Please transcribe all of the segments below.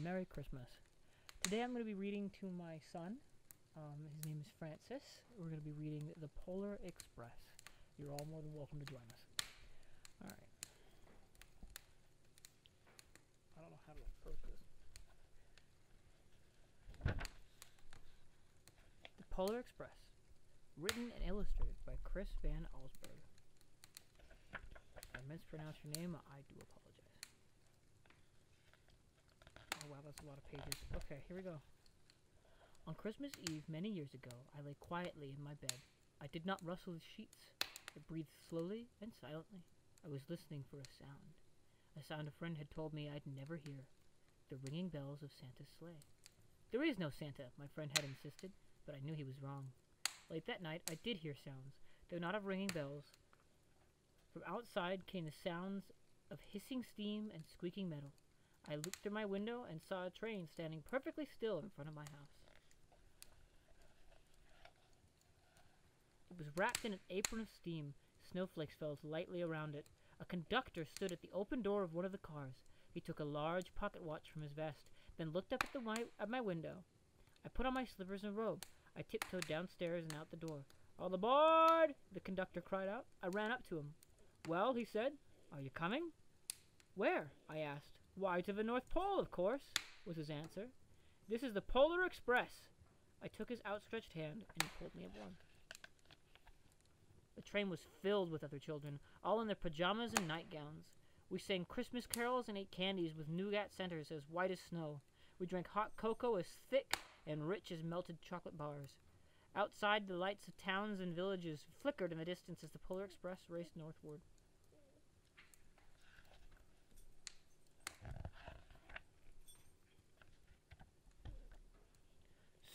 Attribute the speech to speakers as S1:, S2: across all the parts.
S1: Merry Christmas. Today I'm going to be reading to my son. His name is Francis. We're going to be reading The Polar Express. You're all more than welcome to join us. Alright. I don't know how to approach this. The Polar Express. Written and illustrated by Chris Van Allsburg. If I mispronounced your name, I do apologize. Oh wow, that's a lot of pages. Okay, here we go. On Christmas Eve, many years ago, I lay quietly in my bed. I did not rustle the sheets. I breathed slowly and silently. I was listening for a sound a friend had told me I'd never hear. The ringing bells of Santa's sleigh. There is no Santa, my friend had insisted, but I knew he was wrong. Late that night, I did hear sounds, though not of ringing bells. From outside came the sounds of hissing steam and squeaking metal. I looked through my window and saw a train standing perfectly still in front of my house. It was wrapped in an apron of steam. Snowflakes fell lightly around it. A conductor stood at the open door of one of the cars. He took a large pocket watch from his vest, then looked up at my window. I put on my slippers and robe. I tiptoed downstairs and out the door. "All aboard!" the conductor cried out. I ran up to him. "Well," he said, "are you coming?" "Where?" I asked. "Why, to the North Pole, of course," was his answer. "This is the Polar Express." I took his outstretched hand, and he pulled me aboard. The train was filled with other children, all in their pajamas and nightgowns. We sang Christmas carols and ate candies with nougat centers as white as snow. We drank hot cocoa as thick and rich as melted chocolate bars. Outside, the lights of towns and villages flickered in the distance as the Polar Express raced northward.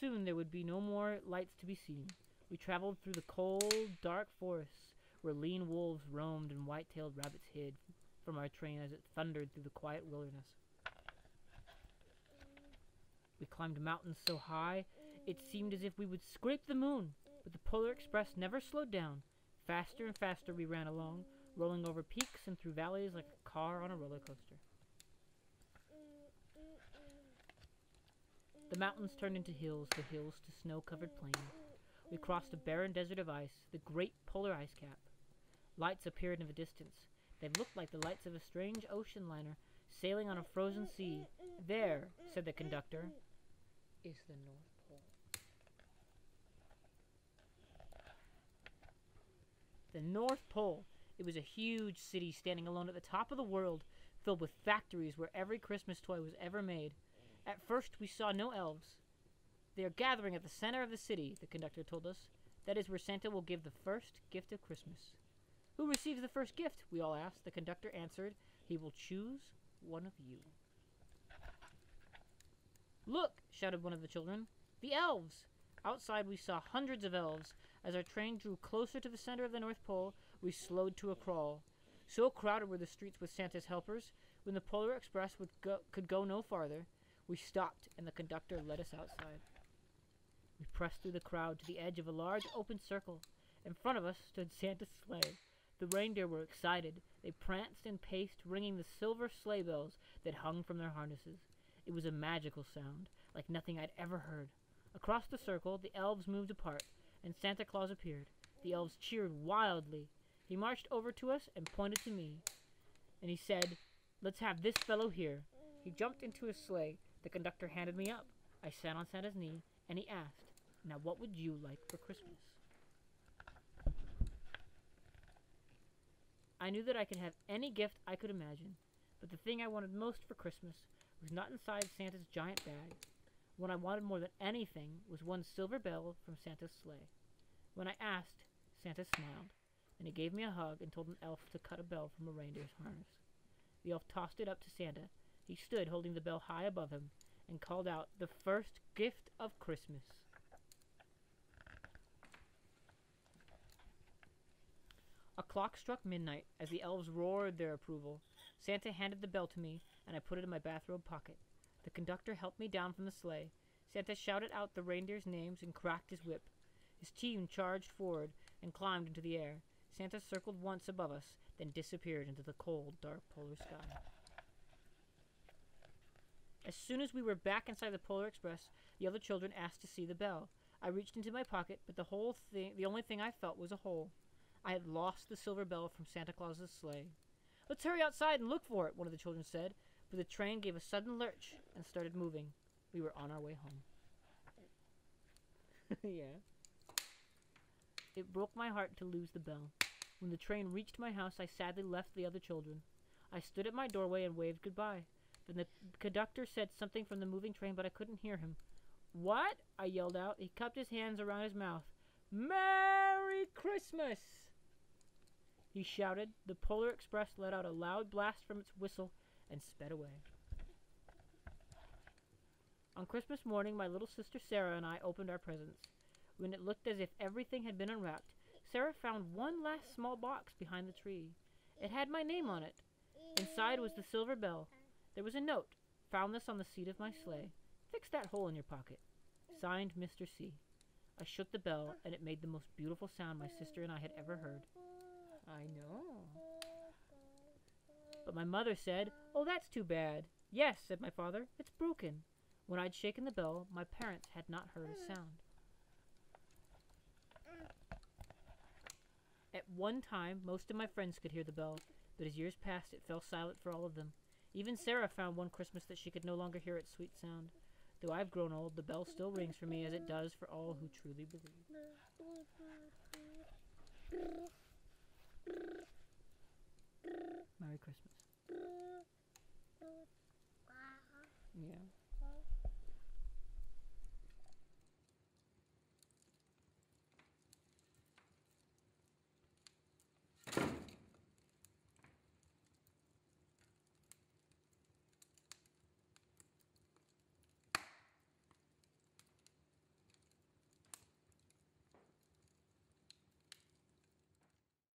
S1: Soon there would be no more lights to be seen. We traveled through the cold, dark forests, where lean wolves roamed and white-tailed rabbits hid from our train as it thundered through the quiet wilderness. We climbed mountains so high, it seemed as if we would scrape the moon, but the Polar Express never slowed down. Faster and faster we ran along, rolling over peaks and through valleys like a car on a roller coaster. The mountains turned into hills, the hills to snow-covered plains. We crossed a barren desert of ice, the great polar ice cap. Lights appeared in the distance. They looked like the lights of a strange ocean liner sailing on a frozen sea. "There," said the conductor, "is the North Pole." The North Pole. It was a huge city standing alone at the top of the world, filled with factories where every Christmas toy was ever made. At first we saw no elves. "They are gathering at the center of the city," the conductor told us. "That is where Santa will give the first gift of Christmas." "Who receives the first gift?" we all asked. The conductor answered, "He will choose one of you." "Look!" shouted one of the children. "The elves!" Outside we saw hundreds of elves. As our train drew closer to the center of the North Pole, we slowed to a crawl. So crowded were the streets with Santa's helpers, when the Polar Express could go no farther, we stopped and the conductor led us outside. We pressed through the crowd to the edge of a large open circle. In front of us stood Santa's sleigh. The reindeer were excited. They pranced and paced, ringing the silver sleigh bells that hung from their harnesses. It was a magical sound, like nothing I'd ever heard. Across the circle, the elves moved apart, and Santa Claus appeared. The elves cheered wildly. He marched over to us and pointed to me, and he said, "Let's have this fellow here." He jumped into his sleigh. The conductor handed me up. I sat on Santa's knee, and he asked, "Now what would you like for Christmas?" I knew that I could have any gift I could imagine, but the thing I wanted most for Christmas was not inside Santa's giant bag. What I wanted more than anything was one silver bell from Santa's sleigh. When I asked, Santa smiled, and he gave me a hug and told an elf to cut a bell from a reindeer's harness. The elf tossed it up to Santa. He stood holding the bell high above him and called out, "The first gift of Christmas." A clock struck midnight as the elves roared their approval. Santa handed the bell to me, and I put it in my bathrobe pocket. The conductor helped me down from the sleigh. Santa shouted out the reindeers' names and cracked his whip. His team charged forward and climbed into the air. Santa circled once above us, then disappeared into the cold, dark polar sky. As soon as we were back inside the Polar Express, the other children asked to see the bell. I reached into my pocket, but the only thing I felt was a hole. I had lost the silver bell from Santa Claus's sleigh. "Let's hurry outside and look for it," one of the children said, but the train gave a sudden lurch and started moving. We were on our way home. Yeah. It broke my heart to lose the bell. When the train reached my house, I sadly left the other children. I stood at my doorway and waved goodbye. Then the conductor said something from the moving train, but I couldn't hear him. "What?" I yelled out. He cupped his hands around his mouth. "Merry Christmas!" he shouted. The Polar Express let out a loud blast from its whistle and sped away. On Christmas morning, my little sister Sarah and I opened our presents. When it looked as if everything had been unwrapped, Sarah found one last small box behind the tree. It had my name on it. Inside was the silver bell. There was a note. "Found this on the seat of my sleigh. Fix that hole in your pocket. Signed, Mr. C." I shook the bell, and it made the most beautiful sound my sister and I had ever heard. I know. But my mother said, "Oh, that's too bad." "Yes," said my father, "it's broken." When I'd shaken the bell, my parents had not heard a sound. At one time, most of my friends could hear the bell, but as years passed, it fell silent for all of them. Even Sarah found one Christmas that she could no longer hear its sweet sound. Though I've grown old, the bell still rings for me as it does for all who truly believe.